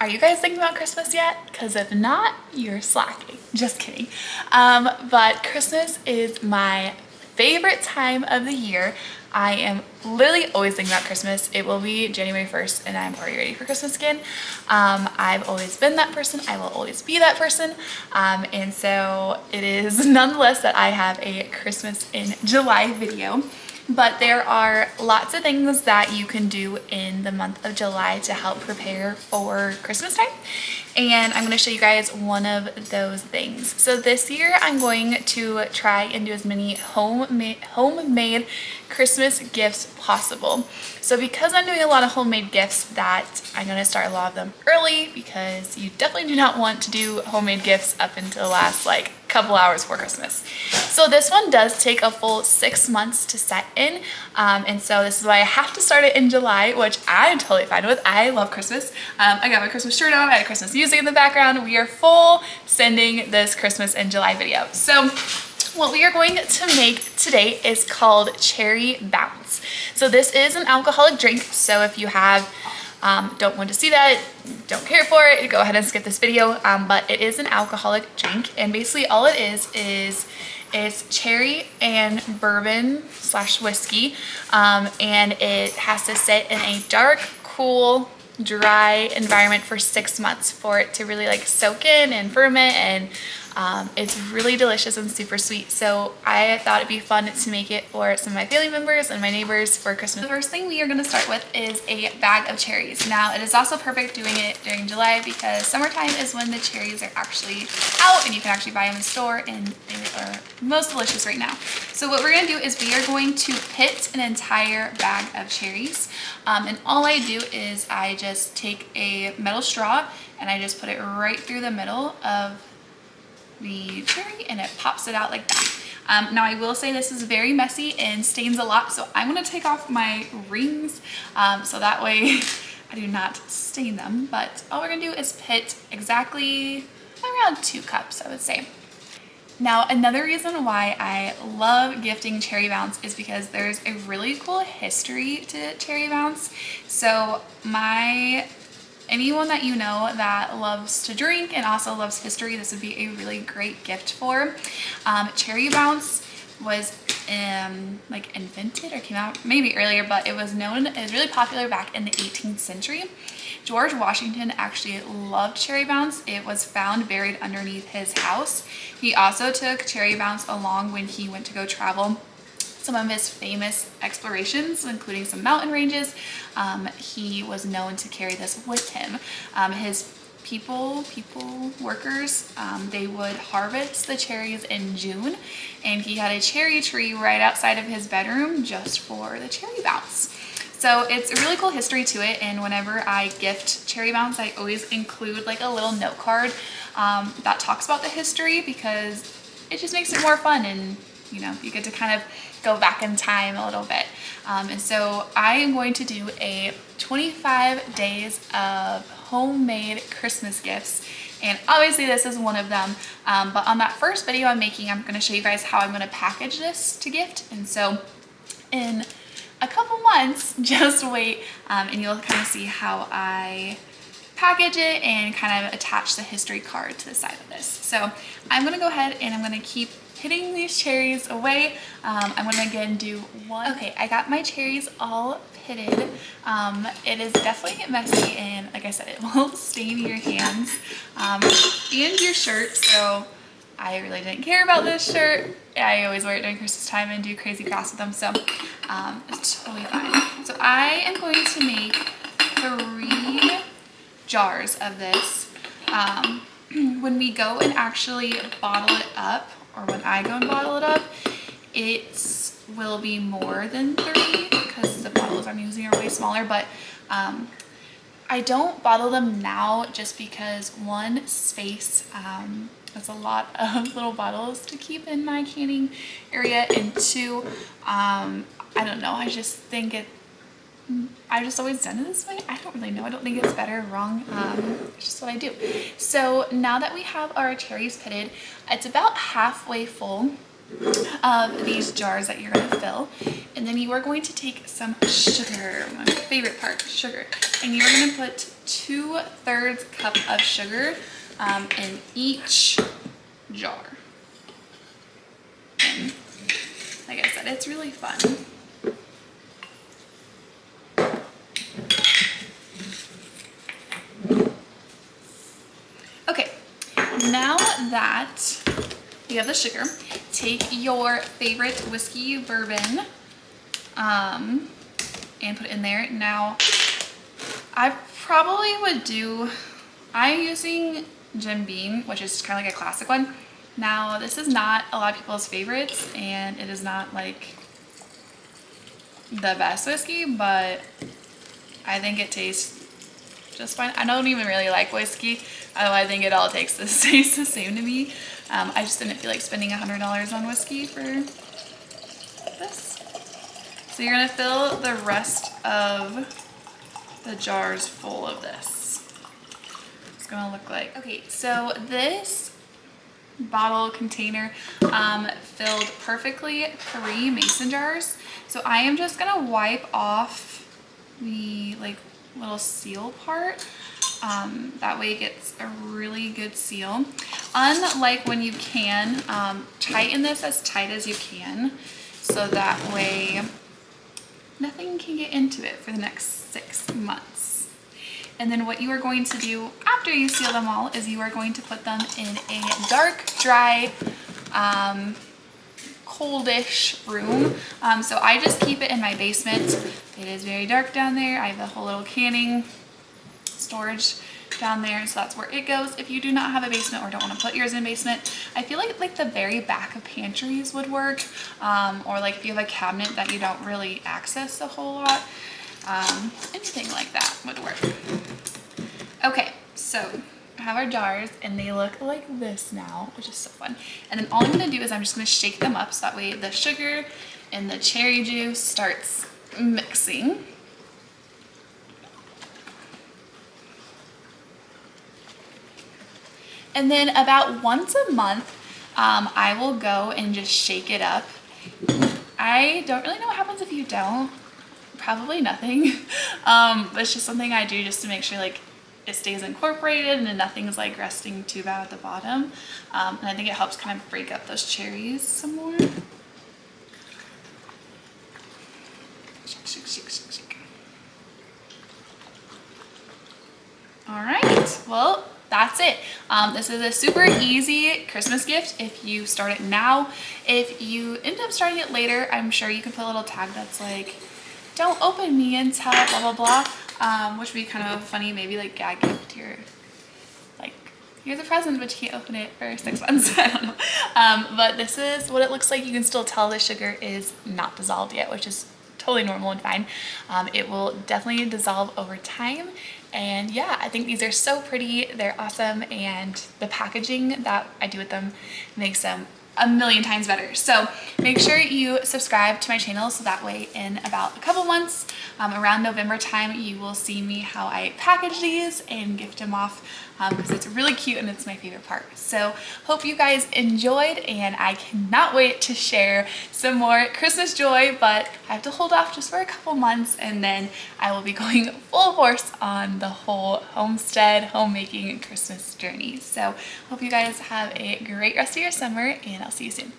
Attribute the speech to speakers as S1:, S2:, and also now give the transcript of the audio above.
S1: Are you guys thinking about Christmas yet? Because if not, you're slacking. Just kidding. But Christmas is my favorite time of the year. I am literally always thinking about Christmas. It will be January 1st and I'm already ready for Christmas again. I've always been that person. I will always be that person. And so it is nonetheless that I have a Christmas in July video. But there are lots of things that you can do in the month of July to help prepare for Christmas time. And I'm going to show you guys one of those things. So this year I'm going to try and do as many homemade Christmas gifts possible. So because I'm doing a lot of homemade gifts, that I'm going to start a lot of them early, because you definitely do not want to do homemade gifts up until the last couple hours before Christmas. So this one does take a full 6 months to set in, and so this is why I have to start it in July, which I'm totally fine with. I love Christmas. I got my Christmas shirt on, I had Christmas music in the background. We are full sending this Christmas in July video. So what we are going to make today is called Cherry Bounce. So this is an alcoholic drink, so if you don't want to see that, don't care for it, go ahead and skip this video. But it is an alcoholic drink, and basically all it is it's cherry and bourbon / whiskey, and it has to sit in a dark, cool, dry environment for 6 months for it to really soak in and ferment, and it's really delicious and super sweet. So I thought it'd be fun to make it for some of my family members and my neighbors for Christmas. The first thing we are going to start with is a bag of cherries. Now it is also perfect doing it during July, because summertime is when the cherries are actually out and you can actually buy them in the store, and they are most delicious right now. So what we're going to do is we are going to pit an entire bag of cherries, and all I do is I just take a metal straw and I just put it right through the middle of the cherry, and it pops it out like that. Now I will say this is very messy and stains a lot, so I'm going to take off my rings so that way I do not stain them. But all we're going to do is pit exactly around 2 cups, I would say. Now another reason why I love gifting Cherry Bounce is because there's a really cool history to Cherry Bounce. So anyone that you know that loves to drink and also loves history, this would be a really great gift for. Cherry Bounce was invented or came out maybe earlier, but it was really popular back in the 18th century. George Washington actually loved Cherry Bounce. It was found buried underneath his house. He also took Cherry Bounce along when he went to go travel some of his famous explorations, including some mountain ranges. He was known to carry this with him. His workers, they would harvest the cherries in June, and he had a cherry tree right outside of his bedroom just for the Cherry Bounce. So it's a really cool history to it, and whenever I gift Cherry Bounce, I always include a little note card that talks about the history, because it just makes it more fun, and you get to kind of go back in time a little bit. And so I am going to do a 25 days of homemade Christmas gifts, and obviously this is one of them. But on that first video I'm making, I'm going to show you guys how I'm going to package this to gift. And so in a couple months, just wait, and you'll kind of see how I package it and kind of attach the history card to the side of this. So I'm going to go ahead and I'm going to keep hitting these cherries away. I'm going to again do one. Okay, I got my cherries all pitted. It is definitely messy, and like I said, it will stain your hands and your shirt. So I really didn't care about this shirt. I always wear it during Christmas time and do crazy crafts with them, so it's totally fine. So I am going to make 3 jars of this. When we go and actually bottle it up, or when I go and bottle it up, it will be more than 3, because the bottles I'm using are way smaller. But I don't bottle them now just because, one, space, that's a lot of little bottles to keep in my canning area, and 2, I don't know, I just think I've just always done it this way. I don't really know. I don't think it's better or wrong. It's just what I do. So now that we have our cherries pitted, it's about halfway full. of these jars that you're going to fill. And then you are going to take some sugar, my favorite part, sugar. And you are going to put 2/3 cup of sugar in each jar. And like I said, it's really fun. Okay, now that you have the sugar, take your favorite whiskey bourbon and put it in there. Now, I probably would do, I'm using Jim Beam, which is kind of like a classic one. Now, this is not a lot of people's favorites, and it is not like the best whiskey, but I think it tastes just fine. I don't even really like whiskey, although I think it all tastes the same to me. I just didn't feel like spending $100 on whiskey for this. So you're gonna fill the rest of the jars full of this. It's gonna look like, okay, so this bottle container filled perfectly 3 mason jars. So I am just gonna wipe off the like little seal part. That way it gets a really good seal. Unlike when you can, tighten this as tight as you can, so that way nothing can get into it for the next 6 months. And then what you are going to do after you seal them all is you are going to put them in a dark, dry, coldish room. So I just keep it in my basement. It is very dark down there. I have a whole little canning storage down there, so that's where it goes. If you do not have a basement or don't want to put yours in a basement, I feel like the very back of pantries would work, or like if you have a cabinet that you don't really access a whole lot, anything like that would work. Okay, so I have our jars and they look like this now, which is so fun. And then all I'm gonna do is I'm just gonna shake them up so that way the sugar and the cherry juice starts mixing. And then about once a month, I will go and just shake it up. I don't really know what happens if you don't. Probably nothing. But it's just something I do just to make sure like it stays incorporated and then nothing's like resting too bad at the bottom. And I think it helps kind of break up those cherries some more. Shake, shake, shake, shake, shake. All right, well, that's it. This is a super easy Christmas gift if you start it now. If you end up starting it later, I'm sure you can put a little tag that's like, don't open me until blah, blah, blah, which would be kind of funny, maybe like gag gift here. Like, here's a present, but you can't open it for 6 months. I don't know. But this is what it looks like. You can still tell the sugar is not dissolved yet, which is totally normal and fine. It will definitely dissolve over time. And yeah, I think these are so pretty. They're awesome. And the packaging that I do with them makes them a million times better. So make sure you subscribe to my channel so that way in about a couple months, around November time, you will see me how I package these and gift them off, because it's really cute and it's my favorite part. So hope you guys enjoyed, and I cannot wait to share some more Christmas joy, but I have to hold off just for a couple months and then I will be going full force on the whole homestead, homemaking Christmas journey. So hope you guys have a great rest of your summer, and I'll see you soon.